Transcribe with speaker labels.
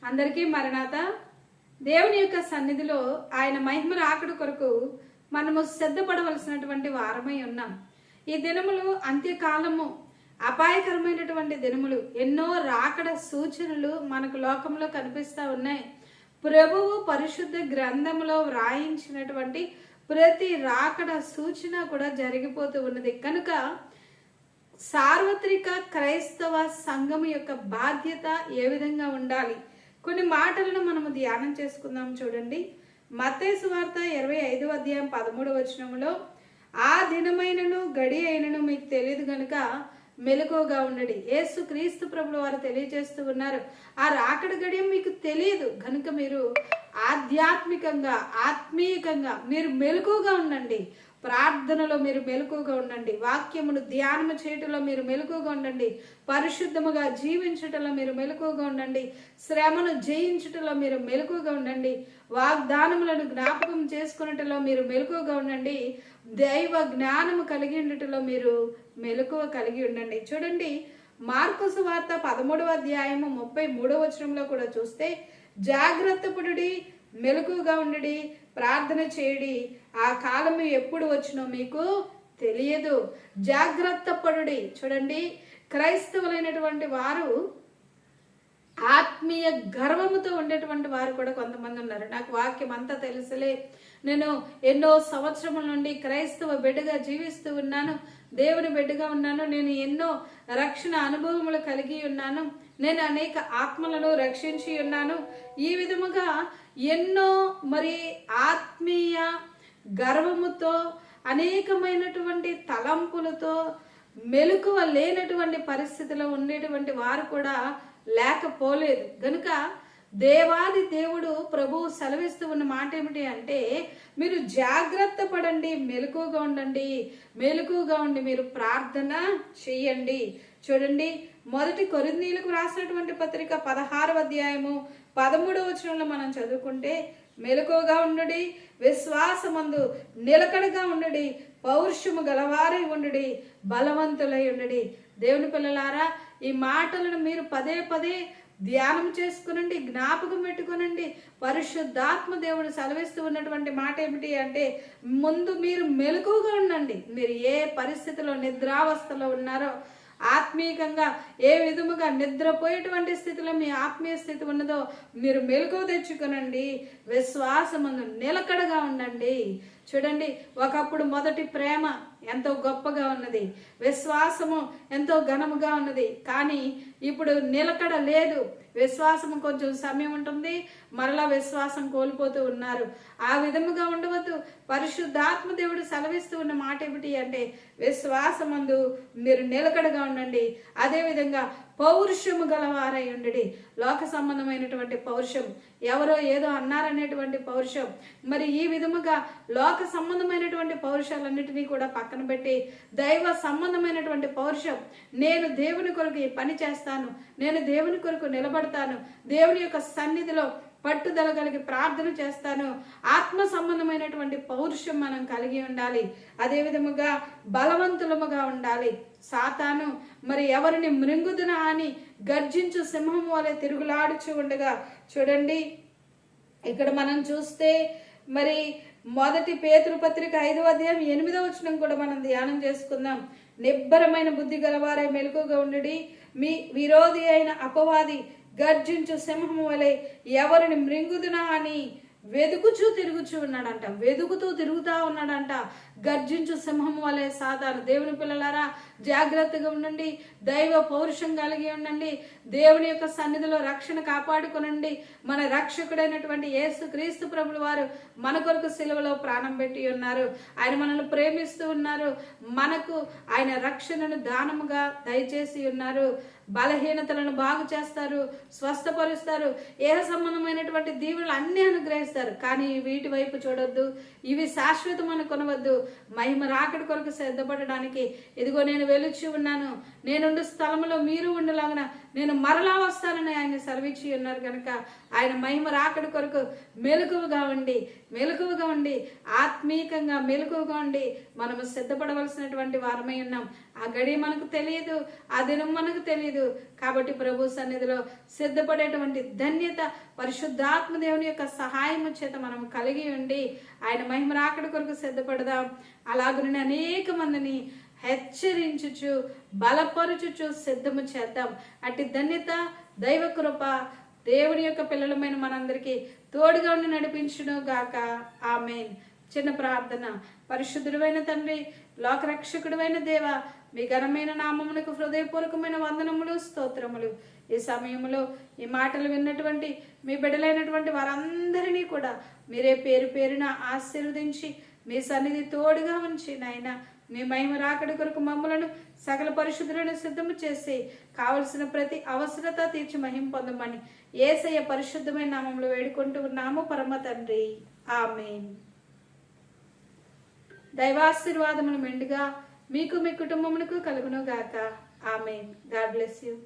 Speaker 1: అందరికీ మరణాత. దేవుని యొక్క సన్నిధిలో ఆయన మహిమ రాకడ కొరకు మనము సిద్ధపడవలసినటువంటి వారమై ఉన్నాం. ఈ దినములు అంత్యకాలము, అపాయకరమైనటువంటి దినములు. ఎన్నో రాకడ సూచనలు మనకు లోకంలో కనిపిస్తూ ఉన్నాయి. ప్రభువు పరిశుద్ధ గ్రంథములో వ్రాయించినటువంటి ప్రతి రాకడ సూచన కూడా జరిగిపోతూ ఉన్నది. కనుక సార్వత్రిక క్రైస్తవ సంఘం యొక్క బాధ్యత ఏ విధంగా ఉండాలి, కొన్ని మాటలను మనము ధ్యానం చేసుకుందాం. చూడండి, మత్తయి సువార్త 25వ అధ్యాయం 13వ వచనములో, ఆ దినమైనను గడి అయినను మీకు తెలియదు గనుక మెలకువగా ఉండండి. యేసు క్రీస్తు ప్రభులు వారు తెలియజేస్తూ ఉన్నారు, ఆ రాకడ గడియం మీకు తెలియదు కనుక మీరు ఆధ్యాత్మికంగా, ఆత్మీయంగా మీరు మెలకువగా ఉండండి. ప్రార్థనలో మీరు మెలకువగా ఉండండి. వాక్యమును ధ్యానము చేయటంలో మీరు మెలకువగా ఉండండి. పరిశుద్ధముగా జీవించటంలో మీరు మెలకువగా ఉండండి. శ్రమను జయించటంలో మీరు మెలకువగా ఉండండి. వాగ్దానములను జ్ఞాపకం చేసుకున్నటలో మీరు మెలకువగా ఉండండి. దైవ జ్ఞానము కలిగి ఉండటంలో మీరు మెలకువ కలిగి ఉండండి. చూడండి, మార్కు సువార్త 13వ అధ్యాయము 33వ వచనంలో కూడా చూస్తే, జాగ్రత్త పడుడి, మెలకువగా ఉండడి, ప్రార్థన చేయడి, ఆ కాలము ఎప్పుడు వచ్చినో మీకు తెలియదు. జాగ్రత్త పడుడి. చూడండి, క్రైస్తవులైనటువంటి వారు ఆత్మీయ గర్వముతో ఉండేటువంటి వారు కూడా కొంతమంది ఉన్నారు. నాకు వాక్యం అంతా తెలుసులే, నేను ఎన్నో సంవత్సరముల నుండి క్రైస్తవ బిడ్డగా జీవిస్తూ ఉన్నాను, దేవుని బిడ్డగా ఉన్నాను, నేను ఎన్నో రక్షణ అనుభవములు కలిగి ఉన్నాను, నేను అనేక ఆత్మలను రక్షించి ఉన్నాను. ఈ విధముగా ఎన్నో ఆత్మీయ గర్వముతో, అనేకమైనటువంటి తలంపులతో, మెలకువ లేనటువంటి పరిస్థితిలో ఉండేటువంటి వారు కూడా లేకపోలేదు. గనుక దేవాది దేవుడు ప్రభువు సెలవిస్తూ ఉన్న మాట ఏమిటి అంటే, మీరు జాగ్రత్త పడండి, మెలకువగా ఉండండి, మెలకువగా ఉండి మీరు ప్రార్థన చెయ్యండి. చూడండి, మొదటి కొరింథీయులకు రాసినటువంటి పత్రిక 16వ అధ్యాయము 13వ వచనంలో మనం చదువుకుంటే, మెలకువగా ఉండుడి, విశ్వాసమందు నిలకడగా ఉండుడి, పౌరుషము గలవారై ఉండుడి, బలవంతులై ఉండుడి. దేవుని పిల్లలారా, ఈ మాటలను మీరు పదే పదే ధ్యానం చేసుకునండి, జ్ఞాపకం పెట్టుకునండి. పరిశుద్ధాత్మ దేవుడు సెలవిస్తూ ఉన్నటువంటి మాట ఏమిటి అంటే, ముందు మీరు మెలకువగా ఉండండి. మీరు ఏ పరిస్థితిలో నిద్రావస్థలో ఉన్నారో, ఆత్మీయంగా ఏ విధముగా నిద్రపోయేటువంటి స్థితిలో మీ ఆత్మీయ స్థితి ఉన్నదో మీరు మెలకువ తెచ్చుకునండి. విశ్వాసమందు నిలకడగా ఉండండి. చూడండి, ఒకప్పుడు మొదటి ప్రేమ ఎంతో గొప్పగా ఉన్నది, విశ్వాసము ఎంతో ఘనముగా ఉన్నది. కానీ ఇప్పుడు నిలకడ లేదు. విశ్వాసము కొంచెం సమయం ఉంటుంది, మరలా విశ్వాసం కోల్పోతూ ఉన్నారు. ఆ విధముగా ఉండవద్దు. పరిశుద్ధాత్మ దేవుడు సెలవిస్తూ ఉన్న మాట ఏమిటి అంటే, విశ్వాసమందు మీరు నిలకడగా ఉండండి. అదేవిధంగా పౌరుషము గలవారై ఉండండి. లోక సంబంధమైనటువంటి పౌరుషం, ఎవరో ఏదో అన్నారనేటువంటి పౌరుషం, ఈ విధముగా లోక సంబంధమైనటువంటి పౌరుషాలన్నిటినీ కూడా పక్కన పెట్టి దైవ సంబంధమైనటువంటి పౌరుషం, నేను దేవుని కొరకు ఈ పని చేస్తాను, నేను దేవుని కొరకు నిలబడతాను, దేవుని యొక్క సన్నిధిలో పట్టుదల కలిగి ప్రార్థన చేస్తాను, ఆత్మ సంబంధమైనటువంటి పౌరుషం మనం కలిగి ఉండాలి. అదే విధముగా బలవంతులముగా ఉండాలి. సాతాను ఎవరిని మృంగుదునా అని గర్జించు సింహం వలె తిరుగులాడుచు ఉండగా, చూడండి, ఇక్కడ మనం చూస్తే మొదటి పేతురు పత్రిక 5వ అధ్యాయం 8వ వచనం కూడా మనం ధ్యానం చేసుకుందాం. నిబ్బరమైన బుద్ధి గలవారై మెలకువగా ఉండుడి, మీ విరోధి అయిన అపవాది గర్జించు సింహము వలె ఎవరిని మృంగుదునా అని వెదుకుచూ తిరుగుచూ ఉన్నాడంట. వెదుకుతూ తిరుగుతా ఉన్నాడంట, గర్జించు సింహం వలె సాతాను. దేవుని పిల్లలారా, జాగ్రత్తగా ఉండండి, దైవ పౌరుషం కలిగి ఉండండి, దేవుని యొక్క సన్నిధిలో రక్షణ కాపాడుకునండి. మన రక్షకుడైనటువంటి యేసు క్రీస్తు ప్రభులు వారు మన కొరకు సిలువలో ప్రాణం పెట్టి ఉన్నారు. ఆయన మనల్ని ప్రేమిస్తూ ఉన్నారు. మనకు ఆయన రక్షణను దానముగా దయచేసి ఉన్నారు. బలహీనతలను బాగు చేస్తారు, స్వస్థపరుస్తారు, ఏ సంబంధమైనటువంటి దీవులు అన్ని అనుగ్రహిస్తారు. కానీ వీటి వైపు చూడొద్దు, ఇవి శాశ్వతం అనుకొనవద్దు. మహిమ రాకడ కొరకు సిద్ధపడడానికి ఇదిగో నేను వెలుచు ఉన్నాను, నేనుండు స్థలంలో మీరు ఉండలాగున నేను మరలా వస్తానని ఆయన సెలవిచ్చి ఉన్నారు కనుక ఆయన మహిమ రాకడి కొరకు మెలకువగా ఉండి ఆత్మీయంగా మెలకువగా ఉండి మనము సిద్ధపడవలసినటువంటి వారమై ఉన్నాం. ఆ గడి మనకు తెలియదు, ఆ దినం మనకు తెలియదు. కాబట్టి ప్రభు సన్నిధిలో సిద్ధపడేటువంటి ధన్యత పరిశుద్ధాత్మ దేవుని యొక్క సహాయము చేత మనం కలిగి ఉండి ఆయన మహిమ రాకడి కొరకు సిద్ధపడదాం. అలాగనే అనేక మందిని హెచ్చరించుచు బలపరుచుచు సిద్ధము చేద్దాం. అట్టి ధన్యత దైవ కృప దేవుని యొక్క పిల్లలమైన మనందరికీ తోడుగా ఉండి నడిపించును గాక. ఆమేన్. చిన్న ప్రార్థన. పరిశుద్ధుడైన తండ్రి, లోకరక్షకుడైన దేవ, మీ ఘనమైన నామమునకు హృదయపూర్వకమైన వందనములు, స్తోత్రములు. ఈ సమయంలో ఈ మాటలు విన్నటువంటి మీ బిడ్డలైనటువంటి వారందరినీ కూడా మీరే పేరు పేరున ఆశీర్వదించి మీ సన్నిధి తోడుగా ఉంచి నాయన మీ మహిమ రాకడి కొరకు మమ్మలను సకల పరిశుద్ధులను సిద్ధము చేసి కావలసిన ప్రతి అవసరత తీర్చి మహిమ పొందమని యేసయ్య పరిశుద్ధమైన నామంలో వేడుకుంటూ ఉన్నాము పరమ తండ్రి. ఆమేన్. దైవాశీర్వాదములు మెండుగా మీకు మీ కుటుంబమునకు కలుగును గాక. ఆమేన్. God bless you.